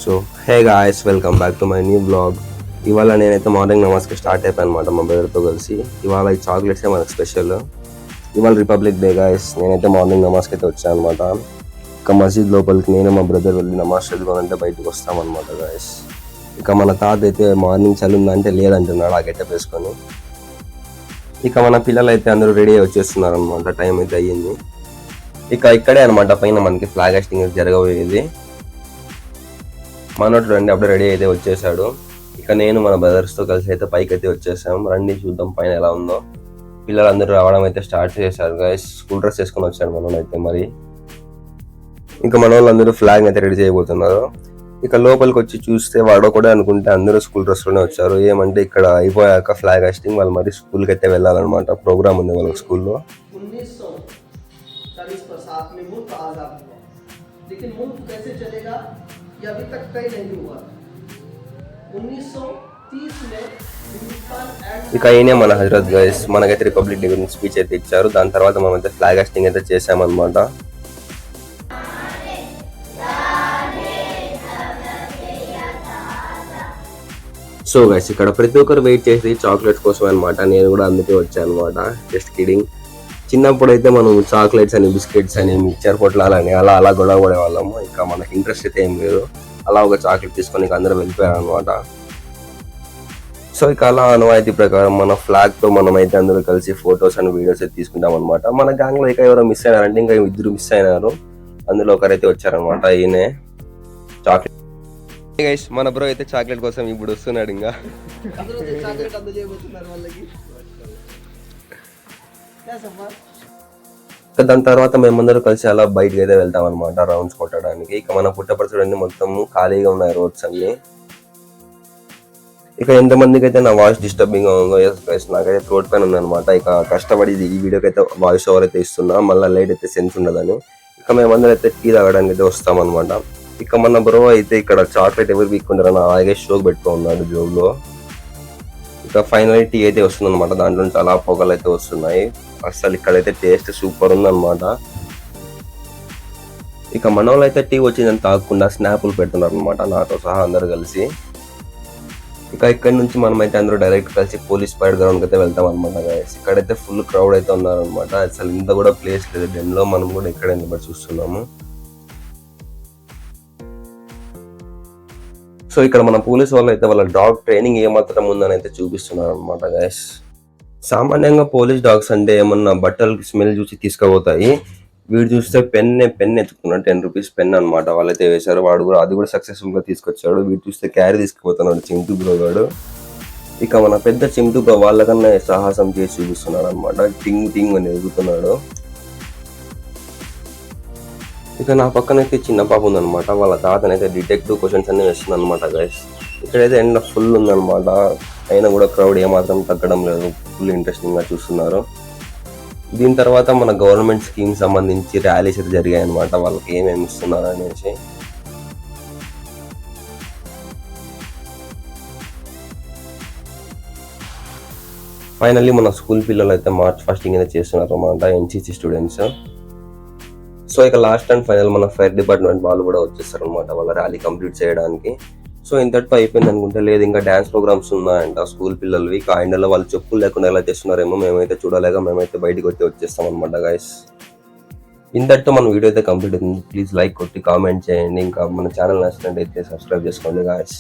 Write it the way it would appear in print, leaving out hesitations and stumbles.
So hey guys, welcome back to my new blog. ఇవాళ నేనైతే morning నమాజ్కి start అయిపోయాను అనమాట మా బ్రదర్తో కలిసి. ఇవాళ ఈ చాక్లెట్సే మనకు స్పెషల్. ఇవాళ రిపబ్లిక్ డే గాయస్. నేనైతే మార్నింగ్ నమాజ్కి అయితే వచ్చాను అనమాట. ఇక మసీద్ లోపలికి నేను మా బ్రదర్ వెళ్ళి నమాజ్ చదువుకోవాలంటే బయటకు వస్తామన్నమాట గాయస్. ఇక మన తాత అయితే మార్నింగ్ చలి ఉందంటే లేదంటున్నాడు ఆ గెటప్ వేసుకొని. ఇక మన పిల్లలు అయితే అందరూ రెడీ అయి వచ్చేస్తున్నారు అనమాట. టైం అయితే అయ్యింది. ఇక ఇక్కడే అనమాట పైన మనకి ఫ్లాగ్ హాస్టింగ్ జరగబోయేది. మనోడు రండి అప్పుడే రెడీ అయితే వచ్చేసాడు. ఇక నేను మన బ్రదర్స్తో కలిసి అయితే పైకి అయితే వచ్చేసాం. రండి చూద్దాం పైన ఎలా ఉందో. పిల్లలందరూ రావడం అయితే స్టార్ట్ చేశారు గైస్. స్కూల్ డ్రెస్ వేసుకొని వచ్చాడు మనోడైతే. మరి ఇంకా మన వాళ్ళందరూ ఫ్లాగ్ అయితే రెడీ చేయబోతున్నారు. ఇక లోపలికి వచ్చి చూస్తే వాడో కూడా అనుకుంటే అందరూ స్కూల్ డ్రెస్లోనే వచ్చారు. ఏమంటే ఇక్కడ అయిపోయాక ఫ్లాగ్ హాస్టింగ్ వాళ్ళు మరి స్కూల్కి అయితే వెళ్ళాలన్నమాట. ప్రోగ్రామ్ ఉంది వాళ్ళకి స్కూల్లో. ये अभी तक कहीं नहीं हुआ. 1930 में ఇక అయినే మన హజరత్ గైస్ మనకైతే రిపబ్లిక్ డే గురించి స్పీచ్ అయితే ఇచ్చారు. దాని తర్వాత మనం అయితే ఫ్లాగ్ హాస్టింగ్ అయితే చేసామన్నమాట. సో గైస్ ఇక్కడ ప్రతి ఒక్కరు వెయిట్ చేసి చాక్లెట్స్ కోసం అనమాట. నేను కూడా అందుకే వచ్చాను అనమాట. Just kidding. చిన్నప్పుడు అయితే మనం చాక్లెట్స్ అని, బిస్కెట్స్ అని, మిక్చర్ పొట్లాలని అలా గొడవ పడే వాళ్ళము. ఇంకా మనకి ఇంట్రెస్ట్ అయితే ఏం లేదు. అలా ఒక చాక్లెట్ తీసుకొని ఇక అందరూ వెళ్ళిపోయారు అనమాట. సో ఇక అలా అనువాయితీ ప్రకారం మన ఫ్లాగ్తో మనం అయితే అందరూ కలిసి ఫొటోస్ అండ్ వీడియోస్ అయితే తీసుకుంటాం అనమాట. మన గ్యాంగ్లో ఇక ఎవరో మిస్ అయినారంటే ఇంకా ఇద్దరు మిస్ అయినారు. అందులో ఒకరైతే వచ్చారనమాట. ఈయనే చాక్లెట్ గైస్. మన బ్రో అయితే చాక్లెట్ కోసం ఇప్పుడు వస్తున్నాడు. ఇంకా దాని తర్వాత మేమందరూ కలిసి అలా బయటకి అయితే వెళ్తాం అనమాట, రౌండ్స్ కొట్టడానికి. ఇక మన పుట్టపరచుడు మొత్తం ఖాళీగా ఉన్నాయి రోడ్స్ అన్ని. ఇక ఎంతమందికి అయితే నా వాయిస్ డిస్టర్బింగ్ నాకైతే థ్రోట్ పైన ఉందనమాట. ఇక కష్టపడి ఈ వీడియోకి అయితే వాయిస్ ఓవర్ అయితే ఇస్తున్నా, మళ్ళీ లైట్ అయితే సెన్స్ ఉండదని. ఇక మేమందరం అయితే టీ తాగడానికి అయితే వస్తాం అనమాట. ఇక మన బ్రో అయితే ఇక్కడ చాక్లెట్ ఎవరు వీక్కుంటారని అలాగే షోక్ పెట్టుకో ఉన్నాడు జోబులో. ఇక ఫైనల్ టీ అయితే వస్తుంది అనమాట. దాంట్లో చాలా పొగలు అయితే వస్తున్నాయి. అసలు ఇక్కడైతే టేస్ట్ సూపర్ ఉందన్నమాట. ఇక మన వాళ్ళు అయితే టీ వచ్చిందని తాగకుండా స్నాపులు పెడుతున్నారు అనమాట, నాతో సహా అందరు కలిసి. ఇక ఇక్కడ నుంచి మనం అయితే అందరూ డైరెక్ట్ కలిసి పోలీస్ పైడ్ గ్రౌండ్కి అయితే వెళ్తాం అనమాట గైస్. ఇక్కడైతే ఫుల్ క్రౌడ్ అయితే ఉన్నారనమాట. అసలు ఇంత కూడా ప్లేస్ లేదు డెన్లో. మనం కూడా ఇక్కడ ఎందుకు చూస్తున్నాము. సో ఇక్కడ మన పోలీస్ వాళ్ళు అయితే వాళ్ళ డాగ్ ట్రైనింగ్ ఏమాత్రం ఉందని అయితే చూపిస్తున్నారు అనమాట గైస్. సామాన్యంగా పోలీస్ డాగ్స్ అంటే ఏమన్నా బట్టలకి స్మెల్ చూసి తీసుకుపోతాయి. వీడు చూస్తే పెన్ ఎత్తుకున్నాడు. 10 రూపీస్ పెన్ అనమాట. వాళ్ళైతే వేశారు. వాడు కూడా అది కూడా సక్సెస్ఫుల్ గా తీసుకొచ్చాడు. వీడు చూస్తే క్యారీ తీసుకుపోతున్నాడు చింటూ బ్రో గాడు. ఇక మన పెద్ద చింటూ బ్రో వాళ్ళకన్నా సాహసం చేసి చూపిస్తున్నాడు అనమాట. టింగ్ అని ఎదుగుతున్నాడు. ఇక నా పక్కనైతే చిన్న పాప ఉందనమాట. వాళ్ళ తాతనైతే డిటెక్టివ్ క్వశ్చన్స్ అన్ని వేస్తుంది అనమాట గైస్. ఇక్కడైతే ఎండ ఫుల్ ఉందనమాట. అయినా కూడా క్రౌడ్ ఏమాత్రం తగ్గడం లేదు. ఫుల్ ఇంట్రెస్టింగ్ గా చూస్తున్నారు. దీని తర్వాత మన గవర్నమెంట్ స్కీమ్ సంబంధించి ర్యాలీస్ అయితే జరిగాయి అనమాట. వాళ్ళకి ఏమేమి ఇస్తున్నారు అనేసి. ఫైనల్లీ మన స్కూల్ పిల్లలు అయితే మార్చ్ ఫాస్టింగ్ అయితే చేస్తున్నారు అనమాట, ఎన్సీసీ స్టూడెంట్స్. సో ఇక లాస్ట్ అండ్ ఫైనల్ మన ఫైర్ డిపార్ట్మెంట్ వాళ్ళు కూడా వచ్చేస్తారు అనమాట వాళ్ళ ర్యాలీ కంప్లీట్ చేయడానికి. సో ఇంతటితో అయిపోయింది అనుకుంటే, లేదు ఇంకా డ్యాన్స్ ప్రోగ్రామ్స్ ఉన్నాయంట స్కూల్ పిల్లలవి. ఇక ఆ ఎండలో వాళ్ళు చెప్పులు లేకుండా ఎలా చేస్తున్నారేమో మేమైతే చూడలేక మేమైతే బయటకు వచ్చేస్తాం అనమాట గైస్. ఇంతటితో మన వీడియో అయితే కంప్లీట్ అవుతుంది. ప్లీజ్ లైక్ కొట్టి కామెంట్ చేయండి. ఇంకా మన ఛానల్ నచ్చినట్టయితే సబ్స్క్రైబ్ చేసుకోండి గైస్.